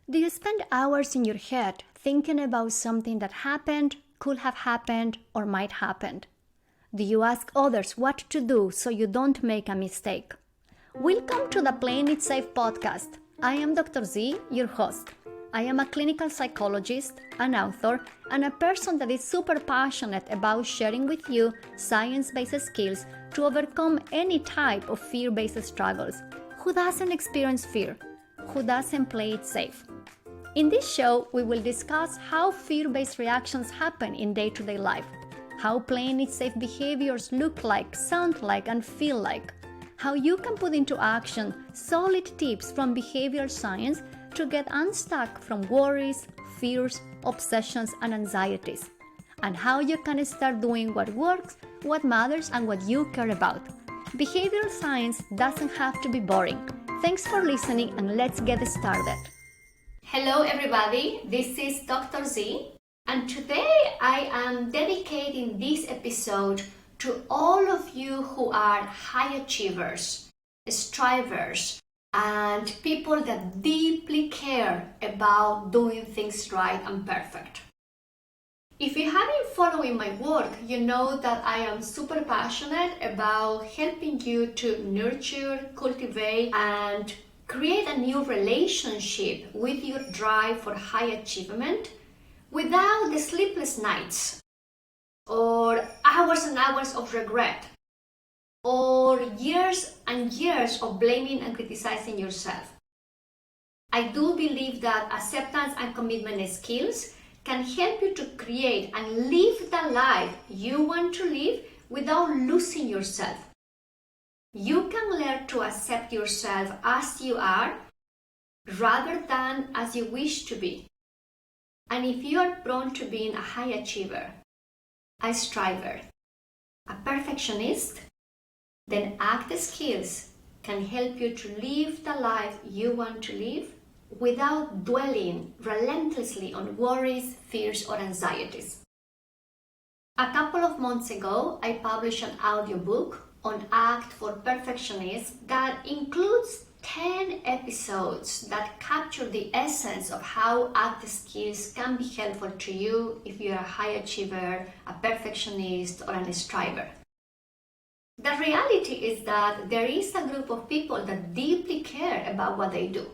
Do you spend hours in your head thinking about something that happened, could have happened, or might happen? Do you ask others what to do so you don't make a mistake? Welcome to the Playing It Safe podcast. I am Dr. Z, your host. I am a clinical psychologist, an author, and a person that is super passionate about sharing with you science-based skills to overcome any type of fear-based struggles. Who doesn't experience fear? Who doesn't play it safe? In this show, we will discuss how fear-based reactions happen in day-to-day life, how playing it safe behaviors look like, sound like, and feel like, how you can put into action solid tips from behavioral science to get unstuck from worries, fears, obsessions, and anxieties, and how you can start doing what works, what matters, and what you care about. Behavioral science doesn't have to be boring. Thanks for listening, and let's get started. Hello everybody, this is Dr. Z, and today I am dedicating this episode to all of you who are high achievers, strivers, and people that deeply care about doing things right and perfect. If you have been following my work, you know that I am super passionate about helping you to nurture, cultivate, and create a new relationship with your drive for high achievement without the sleepless nights or hours and hours of regret or years and years of blaming and criticizing yourself. I do believe that acceptance and commitment skills can help you to create and live the life you want to live without losing yourself. You can learn to accept yourself as you are rather than as you wish to be. And if you are prone to being a high achiever, a striver, a perfectionist, then ACT skills can help you to live the life you want to live without dwelling relentlessly on worries, fears, or anxieties. A couple of months ago, I published an audiobook on ACT for Perfectionists that includes 10 episodes that capture the essence of how ACT skills can be helpful to you if you're a high achiever, a perfectionist, or a striver. The reality is that there is a group of people that deeply care about what they do.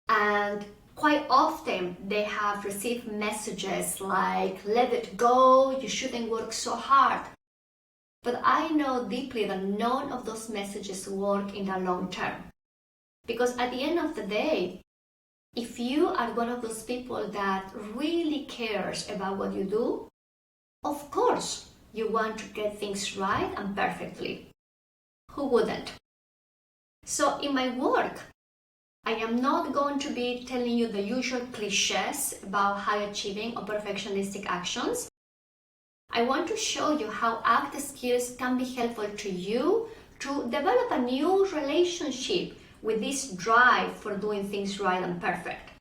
And quite often they have received messages like, let it go, you shouldn't work so hard. But I know deeply that none of those messages work in the long term. Because at the end of the day, if you are one of those people that really cares about what you do, of course you want to get things right and perfectly. Who wouldn't? So in my work, I am not going to be telling you the usual cliches about high achieving or perfectionistic actions. I want to show you how ACT skills can be helpful to you to develop a new relationship with this drive for doing things right and perfect.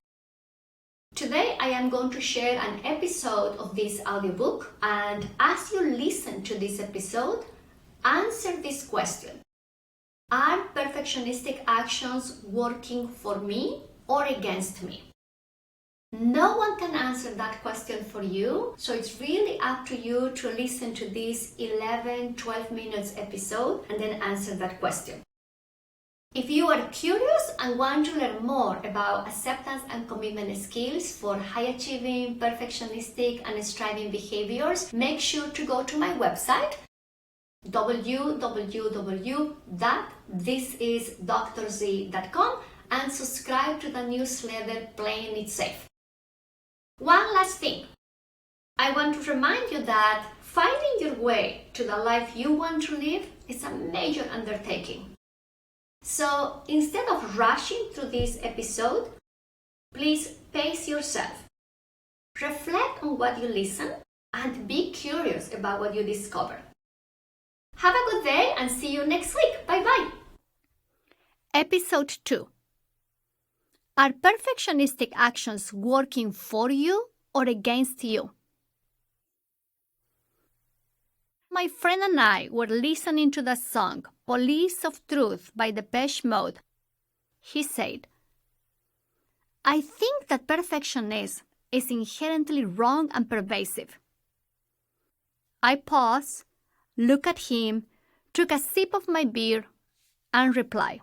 Today I am going to share an episode of this audiobook, and as you listen to this episode, answer this question. Are perfectionistic actions working for me or against me? No one can answer that question for you, so it's really up to you to listen to this 11-12 minutes episode and then answer that question. If you are curious and want to learn more about acceptance and commitment skills for high achieving, perfectionistic, and striving behaviors, make sure to go to my website www.thisisdrz.com and subscribe to the newsletter Playing It Safe. One last thing. I want to remind you that finding your way to the life you want to live is a major undertaking. So instead of rushing through this episode, please pace yourself. Reflect on what you listen and be curious about what you discover. Have a good day and see you next week. Bye-bye. Episode 2. Are perfectionistic actions working for you or against you? My friend and I were listening to the song Police of Truth by Depeche Mode. He said, I think that perfectionism is inherently wrong and pervasive. I pause, look at him, took a sip of my beer, and reply.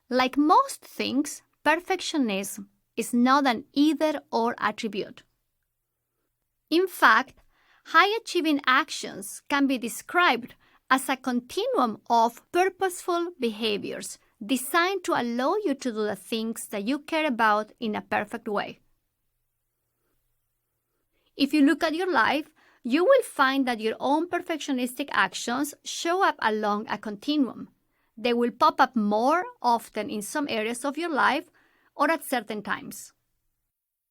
Like most things, perfectionism is not an either-or attribute. In fact, high-achieving actions can be described as a continuum of purposeful behaviors designed to allow you to do the things that you care about in a perfect way. If you look at your life, you will find that your own perfectionistic actions show up along a continuum. They will pop up more often in some areas of your life or at certain times.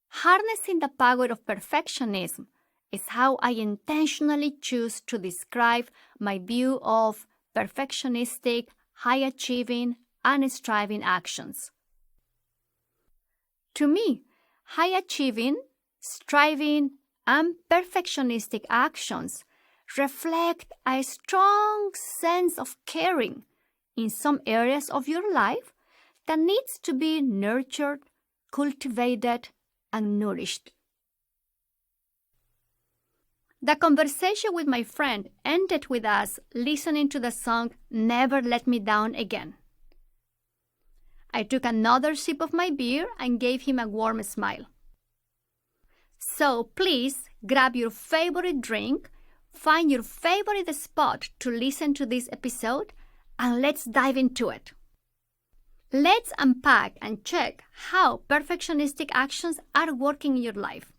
Harnessing the power of perfectionism is how I intentionally choose to describe my view of perfectionistic, high-achieving, and striving actions. To me, high-achieving, striving, and perfectionistic actions reflect a strong sense of caring in some areas of your life that needs to be nurtured, cultivated, and nourished. The conversation with my friend ended with us listening to the song Never Let Me Down Again. I took another sip of my beer and gave him a warm smile. So please grab your favorite drink, find your favorite spot to listen to this episode, and let's dive into it. Let's unpack and check how perfectionistic actions are working in your life.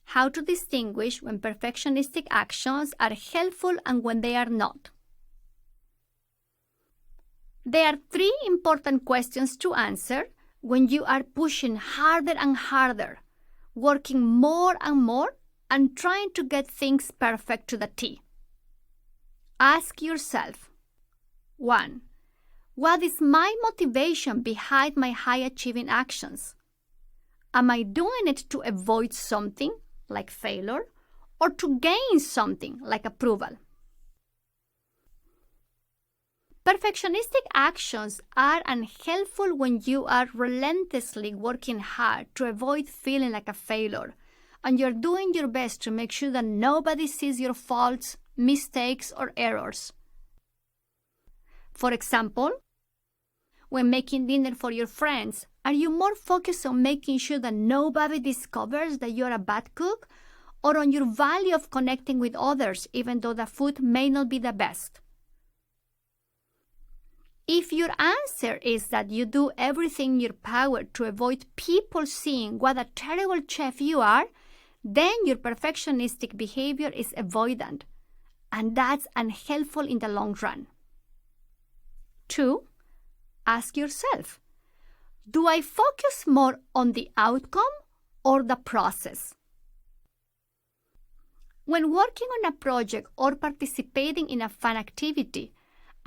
How to distinguish when perfectionistic actions are helpful and when they are not. There are 3 important questions to answer when you are pushing harder and harder, working more and more, and trying to get things perfect to the T. Ask yourself, 1. What is my motivation behind my high-achieving actions? Am I doing it to avoid something, like failure, or to gain something, like approval? Perfectionistic actions are unhelpful when you are relentlessly working hard to avoid feeling like a failure, and you're doing your best to make sure that nobody sees your faults, mistakes, or errors. For example, when making dinner for your friends, are you more focused on making sure that nobody discovers that you're a bad cook, or on your value of connecting with others even though the food may not be the best? If your answer is that you do everything in your power to avoid people seeing what a terrible chef you are, then your perfectionistic behavior is avoidant, and that's unhelpful in the long run. 2. Ask yourself, do I focus more on the outcome or the process? When working on a project or participating in a fun activity,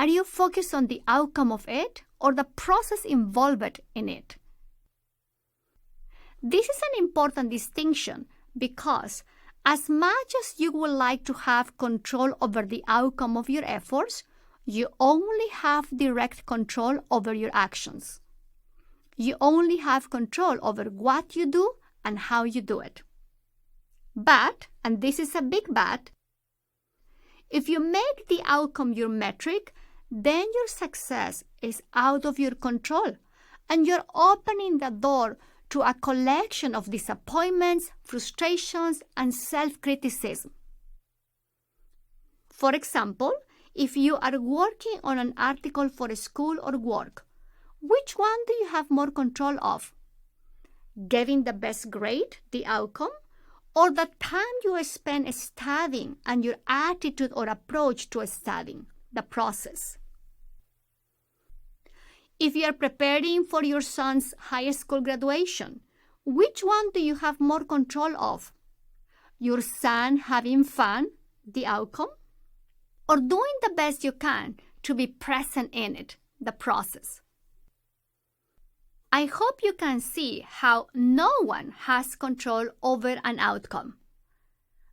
are you focused on the outcome of it or the process involved in it? This is an important distinction because as much as you would like to have control over the outcome of your efforts, you only have direct control over your actions. You only have control over what you do and how you do it. But, and this is a big but, if you make the outcome your metric, then your success is out of your control, and you're opening the door to a collection of disappointments, frustrations, and self-criticism. For example, if you are working on an article for school or work, which one do you have more control of? Getting the best grade, the outcome, or the time you spend studying and your attitude or approach to studying, the process? If you are preparing for your son's high school graduation, which one do you have more control of? Your son having fun, the outcome, or doing the best you can to be present in it, the process? I hope you can see how no one has control over an outcome,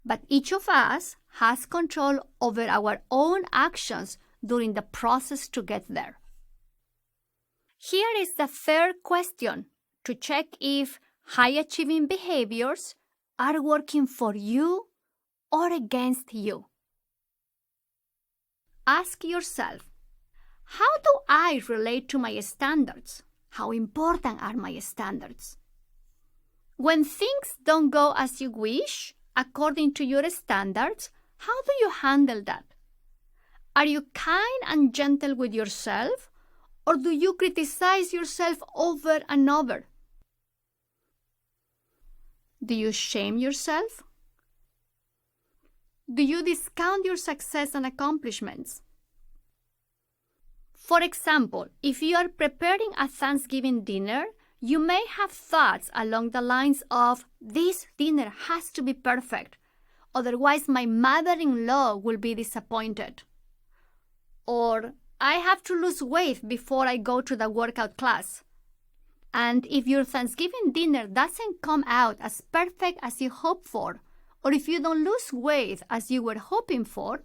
but each of us has control over our own actions during the process to get there. Here is the third question to check if high-achieving behaviors are working for you or against you. Ask yourself, how do I relate to my standards? How important are my standards? When things don't go as you wish, according to your standards, how do you handle that? Are you kind and gentle with yourself, or do you criticize yourself over and over? Do you shame yourself? Do you discount your success and accomplishments? For example, if you are preparing a Thanksgiving dinner, you may have thoughts along the lines of, this dinner has to be perfect, otherwise my mother-in-law will be disappointed. Or, I have to lose weight before I go to the workout class. And if your Thanksgiving dinner doesn't come out as perfect as you hoped for, or if you don't lose weight as you were hoping for,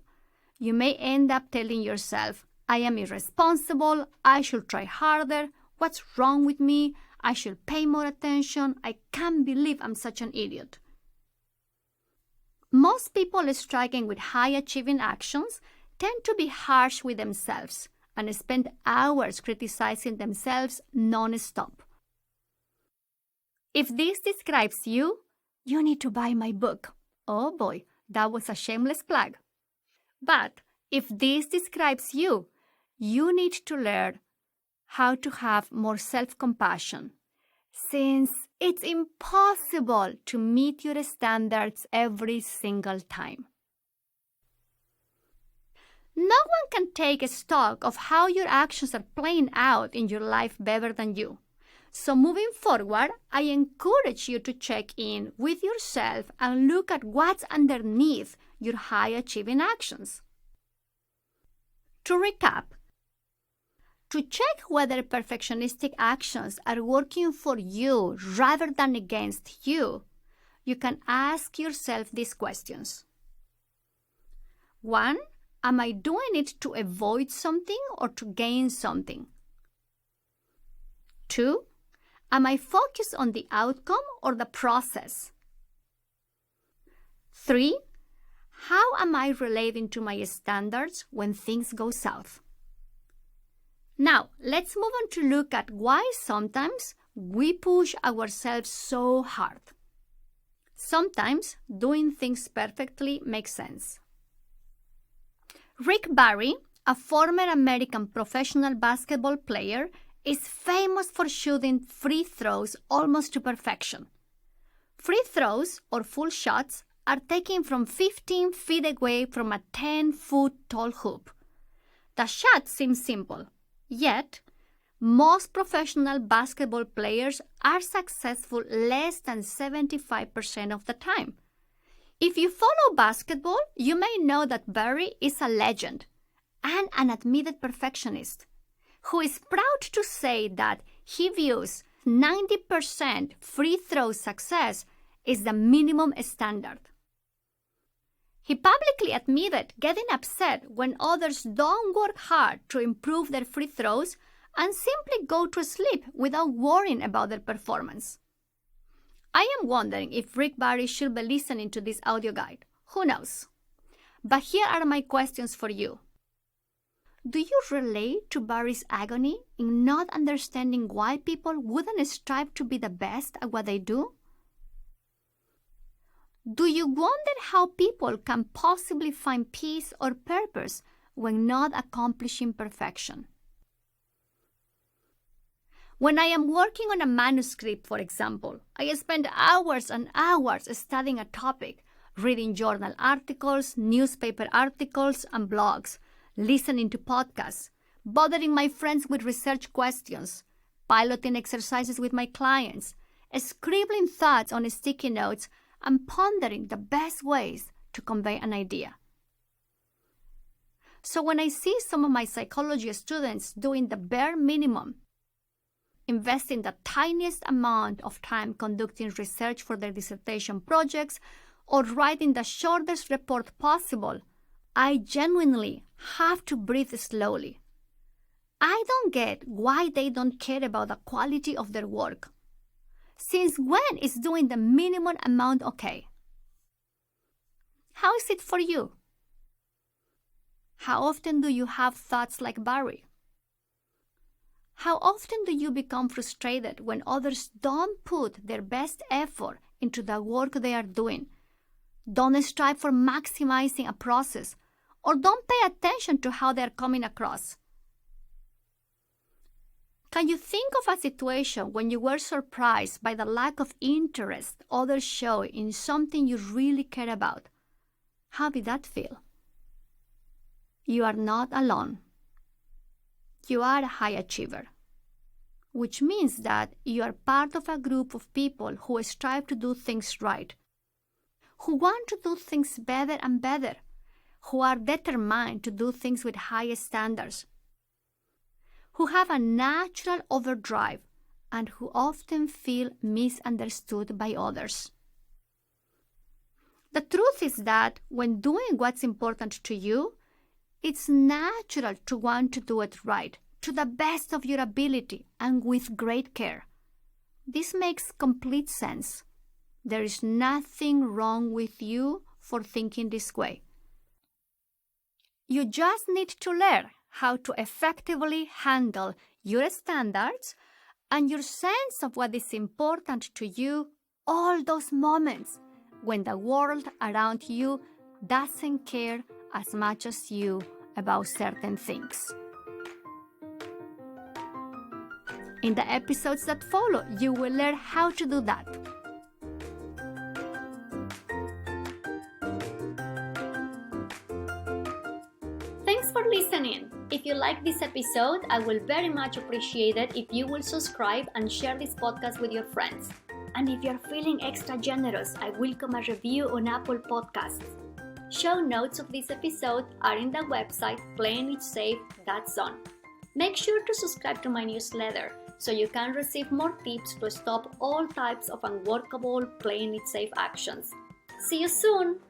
you may end up telling yourself, I am irresponsible, I should try harder, what's wrong with me, I should pay more attention, I can't believe I'm such an idiot. Most people struggling with high-achieving actions tend to be harsh with themselves and spend hours criticizing themselves non-stop. If this describes you, you need to buy my book. Oh boy, that was a shameless plug. But if this describes you, you need to learn how to have more self-compassion, since it's impossible to meet your standards every single time. No one can take stock of how your actions are playing out in your life better than you. So moving forward, I encourage you to check in with yourself and look at what's underneath your high-achieving actions. To recap, to check whether perfectionistic actions are working for you rather than against you, you can ask yourself these questions. 1. Am I doing it to avoid something or to gain something? 2. Am I focused on the outcome or the process? 3. How am I relating to my standards when things go south? Now, let's move on to look at why sometimes we push ourselves so hard. Sometimes doing things perfectly makes sense. Rick Barry, a former American professional basketball player, is famous for shooting free throws almost to perfection. Free throws, or full shots, are taken from 15 feet away from a 10-foot tall hoop. The shot seems simple, yet most professional basketball players are successful less than 75% of the time. If you follow basketball, you may know that Barry is a legend and an admitted perfectionist who is proud to say that he views 90% free throw success is the minimum standard. He publicly admitted getting upset when others don't work hard to improve their free throws and simply go to sleep without worrying about their performance. I am wondering if Rick Barry should be listening to this audio guide. Who knows? But here are my questions for you. Do you relate to Barry's agony in not understanding why people wouldn't strive to be the best at what they do? Do you wonder how people can possibly find peace or purpose when not accomplishing perfection? When I am working on a manuscript, for example, I spend hours and hours studying a topic, reading journal articles, newspaper articles, and blogs, listening to podcasts, bothering my friends with research questions, piloting exercises with my clients, scribbling thoughts on sticky notes, and pondering the best ways to convey an idea. So when I see some of my psychology students doing the bare minimum, investing the tiniest amount of time conducting research for their dissertation projects, or writing the shortest report possible, I genuinely have to breathe slowly. I don't get why they don't care about the quality of their work. Since when is doing the minimum amount okay? How is it for you? How often do you have thoughts like Barry? How often do you become frustrated when others don't put their best effort into the work they are doing, don't strive for maximizing a process, or don't pay attention to how they are coming across? Can you think of a situation when you were surprised by the lack of interest others show in something you really care about? How did that feel? You are not alone. You are a high achiever, which means that you are part of a group of people who strive to do things right, who want to do things better and better, who are determined to do things with high standards, who have a natural overdrive, and who often feel misunderstood by others. The truth is that when doing what's important to you, it's natural to want to do it right, to the best of your ability and with great care. This makes complete sense. There is nothing wrong with you for thinking this way. You just need to learn how to effectively handle your standards and your sense of what is important to you, all those moments when the world around you doesn't care as much as you about certain things. In the episodes that follow, you will learn how to do that. Thanks for listening. If you like this episode, I will very much appreciate it if you will subscribe and share this podcast with your friends. And if you're feeling extra generous, I welcome a review on Apple Podcasts. Show notes of this episode are in the website playingitsafe.zone. Make sure to subscribe to my newsletter so you can receive more tips to stop all types of unworkable playing it safe actions. See you soon!